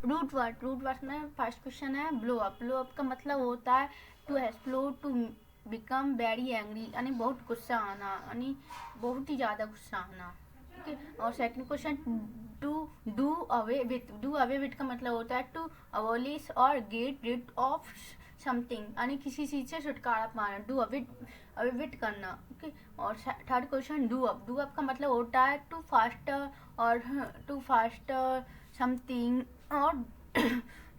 Root word में first question है blow up. Blow up का मतलब होता है to explore, to become very angry, यानी बहुत गुस्सा आना, यानी बहुत ही ज़्यादा गुस्सा आना। ठीक है। और second question do away with का मतलब होता है टू अबॉलिश और गेट रिड ऑफ समथिंग, यानी किसी चीज़ से छुटकारा पाना, डू अवे विथ करना। ओके। और थर्ड क्वेश्चन डू अप का मतलब होता है टू फास्ट समथिंग और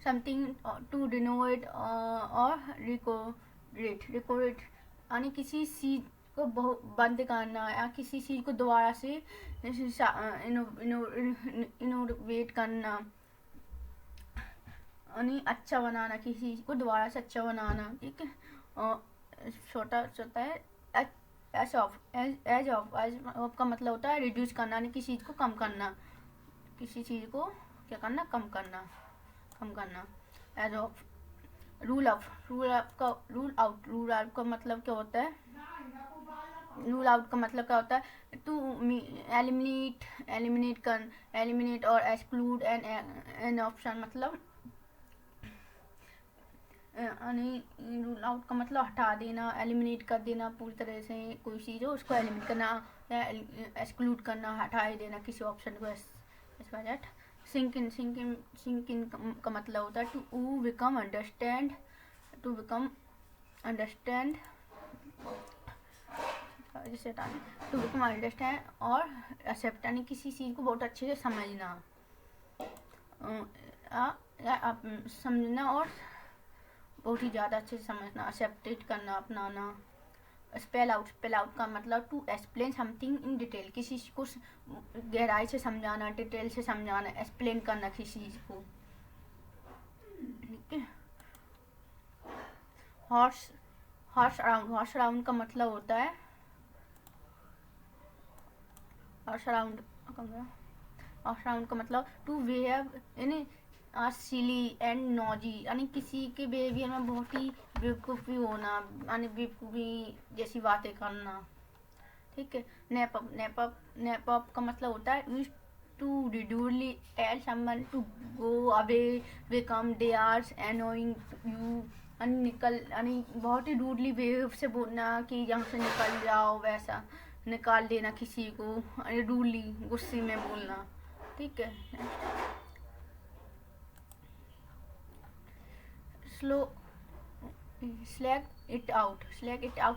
समथिंग टू रिनोवेट और रिकोरेट, यानी किसी चीज को बंद करना या किसी चीज को दोबारा से इनोवेट करना, यानी अच्छा बनाना, किसी चीज को दोबारा से अच्छा बनाना। ठीक है। और छोटा है एज ऑफ का मतलब होता है रिड्यूस करना, यानी किसी चीज को कम करना, किसी चीज को क्या करना, कम करना। एज ऑफ रूल आउट का मतलब क्या होता है, रूल आउट का मतलब क्या होता है टू एलिमिनेट और एक्सक्लूड एन ऑप्शन, मतलब रूल आउट का मतलब हटा देना, एलिमिनेट कर देना, पूरी तरह से कोई चीज़ हो उसको एलिमिनेट करना या एक्सक्लूड करना, हटा देना किसी ऑप्शन को। इस वजह सिंक इन का मतलब होता है टू बिकम अंडरस्टैंड और एक्सेप्ट, यानी किसी चीज़ को बहुत अच्छे से समझना, समझना और बहुत ही ज़्यादा अच्छे से समझना, एक्सेप्टेड करना, अपनाना। स्पेल आउट का मतलब to explain something in detail, किसी चीज़ को गहराई से समझाना, डिटेल से समझाना, एक्सप्लेन करना किसी चीज़ को। ठीक है। हॉर्स अराउंड का मतलब होता है हॉर्स अराउंड का मतलब to behave in silly and noisy, यानी किसी के बिहेवियर में बहुत ही बेवकूफ़ी होना, यानी बेवकूफ़ी जैसी बातें करना। ठीक है। नैप अप का मतलब होता है use to rudely tell someone to go away because they are annoying you, यानी बहुत ही रूडली बिहेव से बोलना कि यहाँ से निकल जाओ, वैसा निकाल देना किसी को, रूडली गुस्से में बोलना। ठीक है। स्लैग इट आउट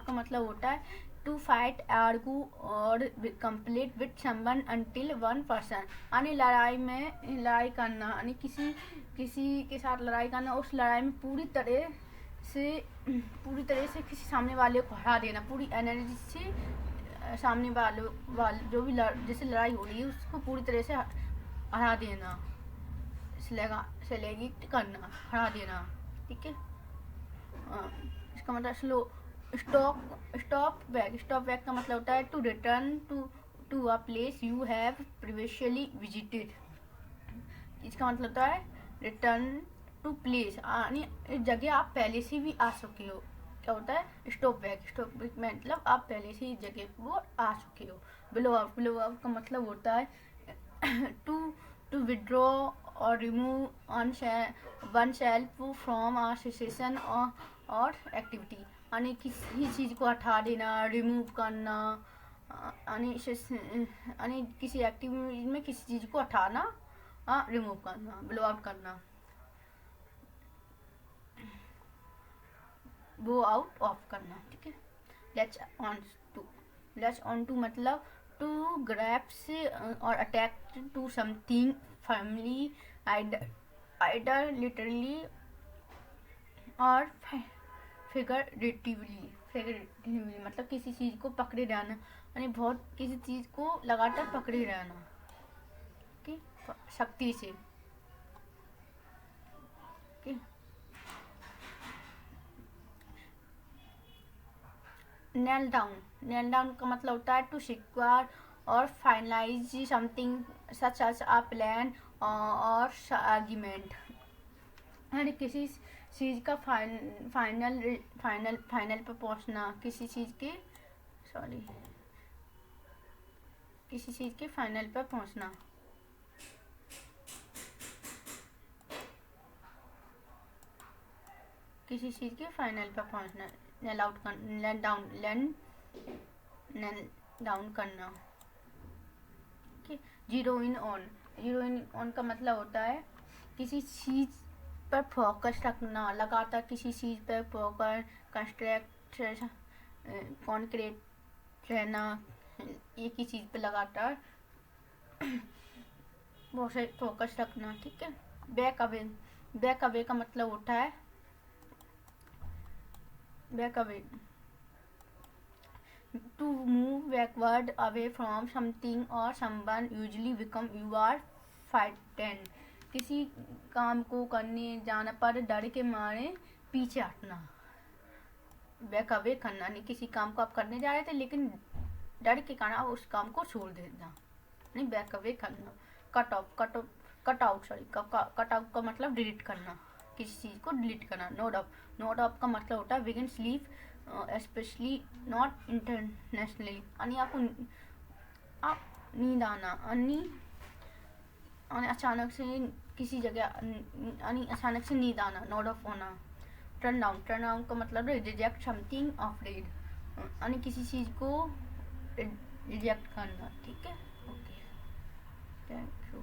का मतलब होता है टू फाइट, आर्गू और complete with someone until one person, यानी लड़ाई करना, यानी किसी के साथ लड़ाई करना, उस लड़ाई में पूरी तरह से किसी सामने वाले को हरा देना, पूरी एनर्जी से सामने वाले जो भी जैसे लड़ाई हो रही है उसको पूरी तरह से हरा देना, स्लैगिट करना, हरा देना। ठीक है। इसका मतलब स्टॉप बैक का मतलब होता है to return to a place you have previously visited. इसका मतलब होता है रिटर्न टू प्लेस, यानी इस जगह आप पहले से भी आ चुके हो। क्या होता है स्टॉप बैक मतलब आप पहले से इस जगह को आ चुके हो। ब्लो आउट का मतलब होता है टू विड्रॉ और remove one self from a situation और एक्टिविटी, यानी किसी चीज़ को हटा देना, रिमूव करना, यानी किसी एक्टिविटी में किसी चीज़ को हटाना, रिमूव करना, ब्लो आउट करना। गो आउट ऑफ करना। ठीक है। लेट्स ऑन टू मतलब टू ग्रैप्स और attach to something firmly, either literally और फिगरेटिवली मतलब किसी चीज़ को पकड़े रहना, यानी बहुत किसी चीज़ को लगातार पकड़े रहना कि शक्ति से। नेल डाउन का मतलब होता है टू सिक्योर और finalize something such as a plan और आर्ग्यूमेंट, यानी किसी चीज़ का फाइनल पे पहुंचना, किसी चीज़ के फाइनल पे पहुंचना। किसी चीज़ के फाइनल पर पहुंचना, लैंड डाउन करना। जीरो इन ऑन का मतलब होता है किसी चीज़ पर फोकस रखना, लगातार किसी चीज़ पर फोकस, कॉन्क्रीट रहना, एक ही चीज़ पर लगातार बहुत से फोकस रखना। ठीक है। बैक अवे का मतलब होता है back away, to move backward away from something or someone, usually become you are frightened। किसी काम को करने जाना पर डर के मारे पीछे हटना, बैक अवे करना। नहीं, किसी काम को आप करने जा रहे थे लेकिन डर के कारण आप उस काम को छोड़ देना, नहीं बैक अवे करना। कट आउट का मतलब डिलीट करना, किसी चीज़ को डिलीट करना। नोड ऑफ का मतलब होता है begin sleep, specially not internationally, यानी आप नींद आना, अचानक से किसी जगह, यानी अचानक से नींद आना, नोड ऑफ होना। टर्न डाउन का मतलब रिजेक्ट समथिंग ऑफ रीड, यानी किसी चीज़ को रिजेक्ट करना। ठीक है। Okay, thank you.